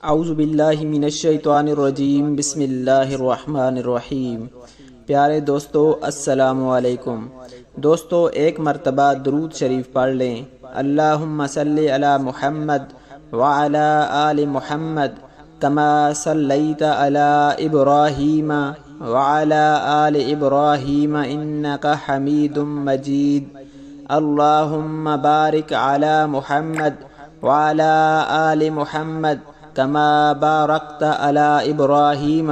اعوذ باللہ من الشیطان الرجیم بسم اللہ الرحمن الرحیم۔ پیارے دوستو السلام علیکم۔ دوستو ایک مرتبہ درود شریف پڑھ لیں۔ اللہم صلی علی محمد وعلی آل محمد کما صلیت علی ابراہیم وعلی آل ابراہیم انکا حمید مجید۔ اللہم بارک علی محمد وعلی آل محمد کما بارکت علی ابراہیم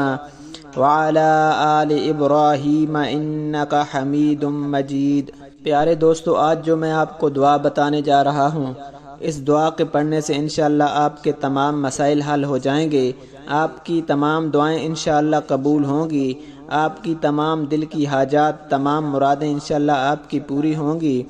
وعلی آل ابراہیم انکا حمید مجید۔ پیارے دوستو، آج جو میں آپ کو دعا بتانے جا رہا ہوں، اس دعا کے پڑھنے سے انشاءاللہ آپ کے تمام مسائل حل ہو جائیں گے، آپ کی تمام دعائیں انشاءاللہ قبول ہوں گی، آپ کی تمام دل کی حاجات، تمام مرادیں انشاءاللہ آپ کی پوری ہوں گی۔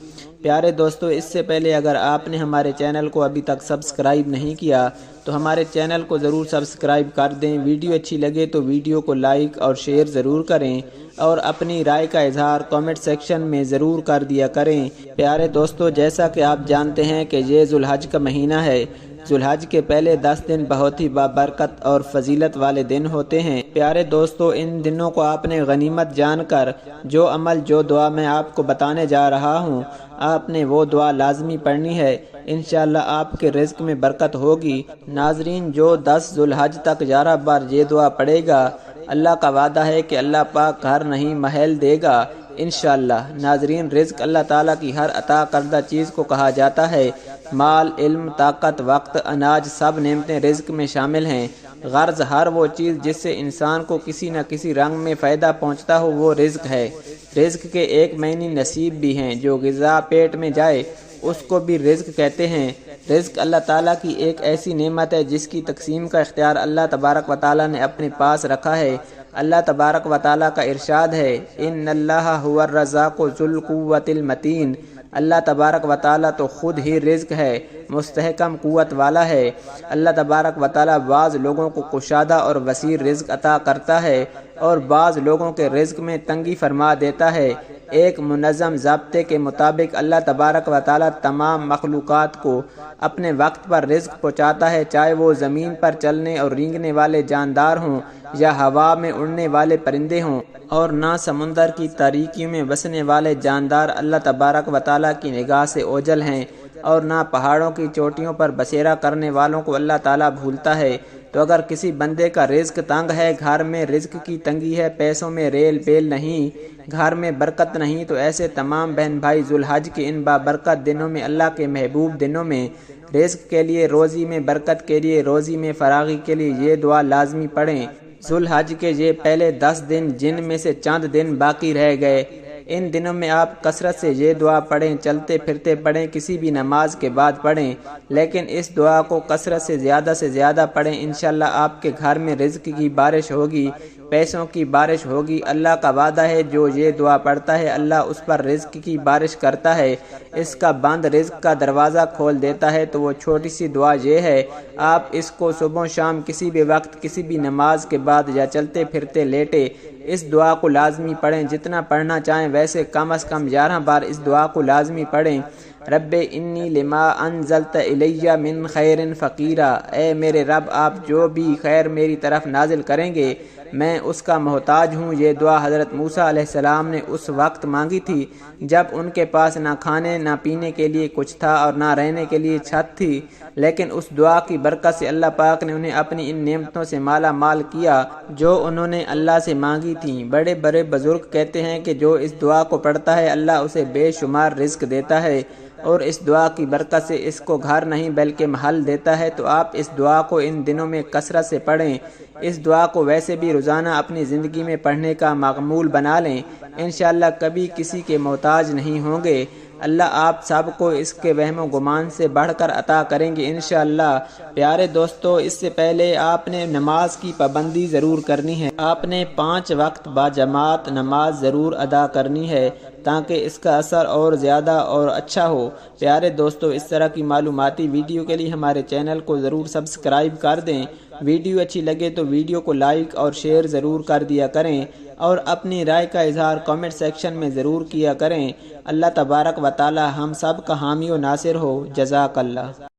پیارے دوستو، اس سے پہلے اگر آپ نے ہمارے چینل کو ابھی تک سبسکرائب نہیں کیا تو ہمارے چینل کو ضرور سبسکرائب کر دیں۔ ویڈیو اچھی لگے تو ویڈیو کو لائک اور شیئر ضرور کریں اور اپنی رائے کا اظہار کامنٹ سیکشن میں ضرور کر دیا کریں۔ پیارے دوستو، جیسا کہ آپ جانتے ہیں کہ یہ ذو الحج کا مہینہ ہے۔ ذو الحج کے پہلے 10 دن بہت ہی بابرکت اور فضیلت والے دن ہوتے ہیں۔ پیارے دوستو، ان دنوں کو آپ نے غنیمت جان کر جو عمل جو دعا میں آپ کو بتانے جا رہا ہوں، آپ نے وہ دعا لازمی پڑھنی ہے۔ انشاءاللہ آپ کے رزق میں برکت ہوگی۔ ناظرین، جو 10 ذو الحج تک 11 بار یہ دعا پڑھے گا، اللہ کا وعدہ ہے کہ اللہ پاک گھر نہیں محل دے گا انشاءاللہ۔ ناظرین، رزق اللہ تعالیٰ کی ہر عطا کردہ چیز کو کہا جاتا ہے۔ مال، علم، طاقت، وقت، اناج، سب نعمتیں رزق میں شامل ہیں۔ غرض ہر وہ چیز جس سے انسان کو کسی نہ کسی رنگ میں فائدہ پہنچتا ہو وہ رزق ہے۔ رزق کے ایک معنی نصیب بھی ہیں، جو غذا پیٹ میں جائے اس کو بھی رزق کہتے ہیں۔ رزق اللہ تعالیٰ کی ایک ایسی نعمت ہے جس کی تقسیم کا اختیار اللہ تبارک و تعالیٰ نے اپنے پاس رکھا ہے۔ اللہ تبارک و تعالیٰ کا ارشاد ہے، ان اللہ هو الرزاق ذو القوۃ المتین۔ اللہ تبارک و تعالیٰ تو خود ہی رزق ہے، مستحکم قوت والا ہے۔ اللہ تبارک و تعالیٰ بعض لوگوں کو کشادہ اور وسیع رزق عطا کرتا ہے اور بعض لوگوں کے رزق میں تنگی فرما دیتا ہے۔ ایک منظم ضابطے کے مطابق اللہ تبارک و تعالیٰ تمام مخلوقات کو اپنے وقت پر رزق پہنچاتا ہے، چاہے وہ زمین پر چلنے اور رینگنے والے جاندار ہوں یا ہوا میں اڑنے والے پرندے ہوں، اور نہ سمندر کی تاریکیوں میں بسنے والے جاندار اللہ تبارک و تعالیٰ کی نگاہ سے اوجھل ہیں، اور نہ پہاڑوں کی چوٹیوں پر بسیرا کرنے والوں کو اللہ تعالیٰ بھولتا ہے۔ تو اگر کسی بندے کا رزق تنگ ہے، گھر میں رزق کی تنگی ہے، پیسوں میں ریل بیل نہیں، گھر میں برکت نہیں، تو ایسے تمام بہن بھائی ذو الحج کے ان بابرکت دنوں میں، اللہ کے محبوب دنوں میں، رزق کے لیے، روزی میں برکت کے لیے، روزی میں فراغی کے لیے یہ دعا لازمی پڑھیں۔ ذو الحج کے یہ پہلے 10 دن جن میں سے چند دن باقی رہ گئے، ان دنوں میں آپ کثرت سے یہ دعا پڑھیں، چلتے پھرتے پڑھیں، کسی بھی نماز کے بعد پڑھیں، لیکن اس دعا کو کثرت سے زیادہ پڑھیں۔ انشاءاللہ آپ کے گھر میں رزق کی بارش ہوگی، پیسوں کی بارش ہوگی۔ اللہ کا وعدہ ہے، جو یہ دعا پڑھتا ہے اللہ اس پر رزق کی بارش کرتا ہے، اس کا بند رزق کا دروازہ کھول دیتا ہے۔ تو وہ چھوٹی سی دعا یہ ہے، آپ اس کو صبح و شام کسی بھی وقت، کسی بھی نماز کے بعد یا چلتے پھرتے لیٹے اس دعا کو لازمی پڑھیں۔ جتنا پڑھنا چاہیں ویسے کم از کم 11 بار اس دعا کو لازمی پڑھیں۔ رب انی لما انزلت الی من خیر فقیرا، اے میرے رب، آپ جو بھی خیر میری طرف نازل کریں گے میں اس کا محتاج ہوں۔ یہ دعا حضرت موسیٰ علیہ السلام نے اس وقت مانگی تھی جب ان کے پاس نہ کھانے نہ پینے کے لیے کچھ تھا اور نہ رہنے کے لیے چھت تھی، لیکن اس دعا کی برکت سے اللہ پاک نے انہیں اپنی ان نعمتوں سے مالا مال کیا جو انہوں نے اللہ سے مانگی تھیں۔ بڑے بڑے بزرگ کہتے ہیں کہ جو اس دعا کو پڑھتا ہے اللہ اسے بے شمار رزق دیتا ہے، اور اس دعا کی برکت سے اس کو گھر نہیں بلکہ محل دیتا ہے۔ تو آپ اس دعا کو ان دنوں میں کثرت سے پڑھیں۔ اس دعا کو ویسے بھی روزانہ اپنی زندگی میں پڑھنے کا معمول بنا لیں، انشاءاللہ کبھی کسی کے محتاج نہیں ہوں گے۔ اللہ آپ سب کو اس کے وہم و گمان سے بڑھ کر عطا کریں گے انشاءاللہ۔ پیارے دوستو، اس سے پہلے آپ نے نماز کی پابندی ضرور کرنی ہے۔ آپ نے 5 وقت باجماعت نماز ضرور ادا کرنی ہے تاکہ اس کا اثر اور زیادہ اور اچھا ہو۔ پیارے دوستو، اس طرح کی معلوماتی ویڈیو کے لیے ہمارے چینل کو ضرور سبسکرائب کر دیں۔ ویڈیو اچھی لگے تو ویڈیو کو لائک اور شیئر ضرور کر دیا کریں اور اپنی رائے کا اظہار کامنٹ سیکشن میں ضرور کیا کریں۔ اللہ تبارک و تعالی ہم سب کا حامی و ناصر ہو۔ جزاک اللہ۔